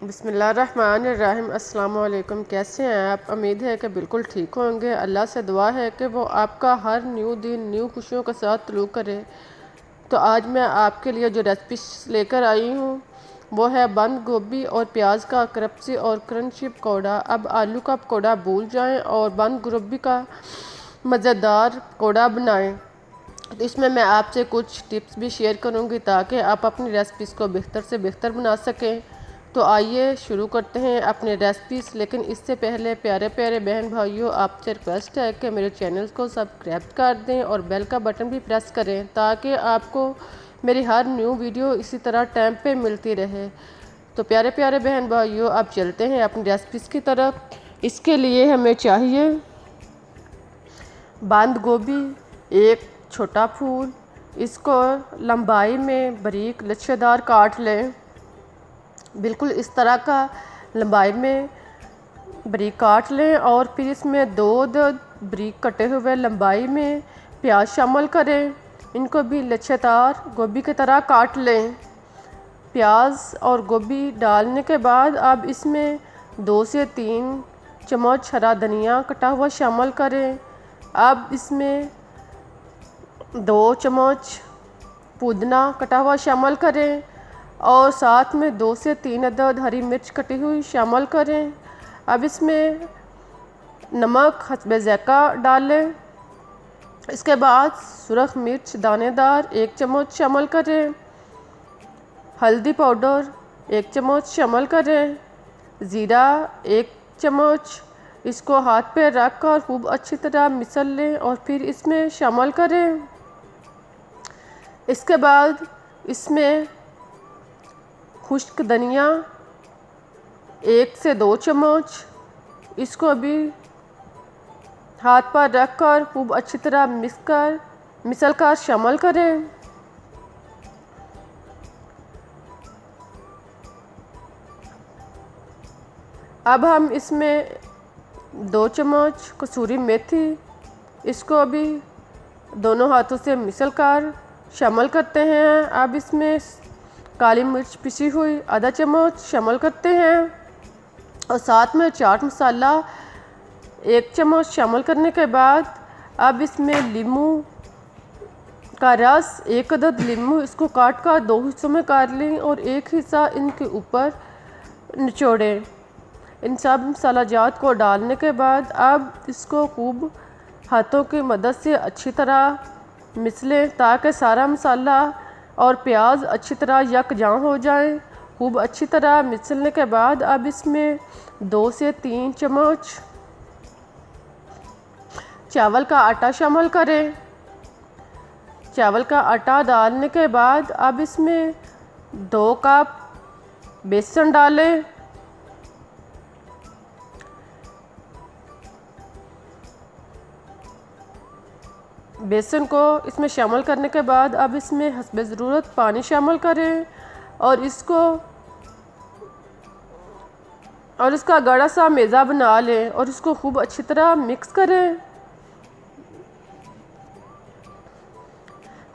बिस्मिल्लाहिर्रहमानिर्रहीम। अस्सलाम वालेकुम। कैसे हैं आप? उम्मीद है कि बिल्कुल ठीक होंगे। अल्लाह से दुआ है कि वो आपका हर न्यू दिन न्यू खुशियों के साथ तलू करे। तो आज मैं आपके लिए जो रेसिपी लेकर आई हूँ वो है बंद गोभी और प्याज का क्रप्सी और क्रंची पकौड़ा। अब आलू का पकौड़ा भूल जाएं और बंद गोभी का मज़ेदार पकौड़ा बनाएं। तो इसमें मैं आपसे कुछ टिप्स भी शेयर करूंगी ताकि आप अपनी रेसिपीज़ को बेहतर से बेहतर बना सकें। तो आइए शुरू करते हैं अपने रेसिपीज़। लेकिन इससे पहले प्यारे प्यारे बहन भाइयों, आपसे रिक्वेस्ट है कि मेरे चैनल को सब्सक्राइब कर दें और बेल का बटन भी प्रेस करें ताकि आपको मेरी हर न्यू वीडियो इसी तरह टाइम पे मिलती रहे। तो प्यारे प्यारे बहन भाइयों, अब चलते हैं अपनी रेसिपीज़ की तरफ। इसके लिए हमें चाहिए बंद गोभी, एक छोटा फूल, इसको लंबाई में बारीक लच्छेदार काट लें। बिल्कुल इस तरह का लंबाई में बारीक काट लें और फिर इसमें दो बारीक कटे हुए लंबाई में प्याज शामिल करें। इनको भी लच्छेदार गोभी की तरह काट लें। प्याज और गोभी डालने के बाद अब इसमें 2 से 3 चम्मच हरा धनिया कटा हुआ शामिल करें। अब इसमें 2 चम्मच पुदीना कटा हुआ शामिल करें और साथ में 2 से 3 अदद हरी मिर्च कटी हुई शामिल करें। अब इसमें नमक हस्बे ज़ायक़ा डालें। इसके बाद सुरख मिर्च दानेदार 1 चम्मच शामिल करें। हल्दी पाउडर 1 चम्मच शामिल करें। ज़ीरा 1 चम्मच। इसको हाथ पे रख कर खूब अच्छी तरह मिसल लें और फिर इसमें शामिल करें। इसके बाद इसमें खुश्क धनिया 1 से 2 चम्मच, इसको भी हाथ पर रख कर खूब अच्छी तरह मिसल कर शामिल करें। अब हम इसमें 2 चम्मच कसूरी मेथी, इसको भी दोनों हाथों से मिसल कर शामिल करते हैं। अब इसमें काली मिर्च पिसी हुई आधा चम्मच शामिल करते हैं और साथ में चाट मसाला 1 चम्मच शामिल करने के बाद अब इसमें लीमू का रस 1 अदद लीमू, इसको काट कर 2 हिस्सों में काट लें और 1 हिस्सा इनके ऊपर निचोड़ें। इन सब मसाला जात को डालने के बाद अब इसको खूब हाथों की मदद से अच्छी तरह मिसलें ताकि सारा मसाला और प्याज अच्छी तरह यकजां हो जाए। खूब अच्छी तरह मिसलने के बाद अब इसमें 2 से 3 चम्मच चावल का आटा शामिल करें। चावल का आटा डालने के बाद अब इसमें 2 कप बेसन डालें। बेसन को इसमें शामिल करने के बाद अब इसमें हस्बे ज़रूरत पानी शामिल करें और इसका गाढ़ा सा मेज़ा बना लें और इसको खूब अच्छी तरह मिक्स करें।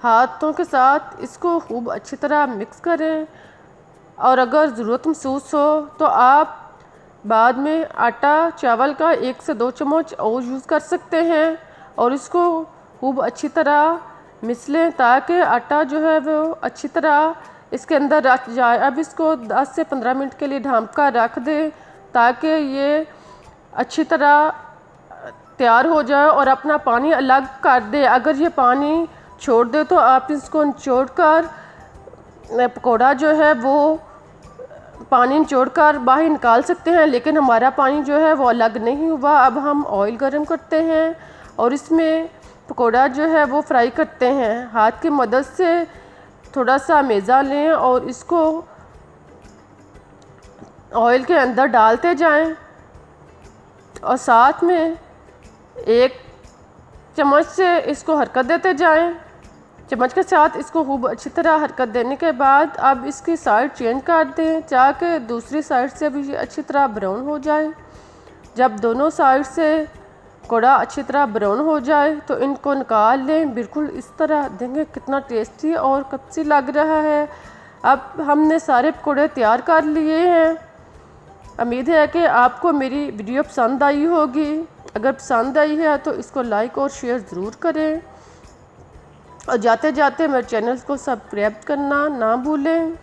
हाथों के साथ इसको खूब अच्छी तरह मिक्स करें और अगर ज़रूरत महसूस हो तो आप बाद में आटा चावल का 1 से 2 चम्मच और यूज़ कर सकते हैं और इसको खूब अच्छी तरह मिसलें ताकि आटा जो है वो अच्छी तरह इसके अंदर रच जाए। अब इसको 10 से 15 मिनट के लिए ढाँप कर रख दें ताकि ये अच्छी तरह तैयार हो जाए और अपना पानी अलग कर दे। अगर ये पानी छोड़ दे तो आप इसको निचोड़ कर पकौड़ा जो है वो पानी निचोड़ कर बाहर निकाल सकते हैं, लेकिन हमारा पानी जो है वो अलग नहीं हुआ। अब हम ऑयल गर्म करते हैं और इसमें पकौड़ा जो है वो फ्राई करते हैं। हाथ की मदद से थोड़ा सा मेज़ा लें और इसको ऑयल के अंदर डालते जाएं और साथ में 1 चम्मच से इसको हरकत देते जाएं। चम्मच के साथ इसको खूब अच्छी तरह हरकत देने के बाद अब इसकी साइड चेंज कर दें ताकि दूसरी साइड से भी अच्छी तरह ब्राउन हो जाए। जब दोनों साइड से पकौड़ा अच्छी तरह ब्राउन हो जाए तो इनको निकाल लें। बिल्कुल इस तरह देंगे, कितना टेस्टी और कच्ची लग रहा है। अब हमने सारे पकौड़े तैयार कर लिए हैं उम्मीद है कि आपको मेरी वीडियो पसंद आई होगी। अगर पसंद आई है तो इसको लाइक और शेयर ज़रूर करें और जाते जाते मेरे चैनल को सब्सक्राइब करना ना भूलें।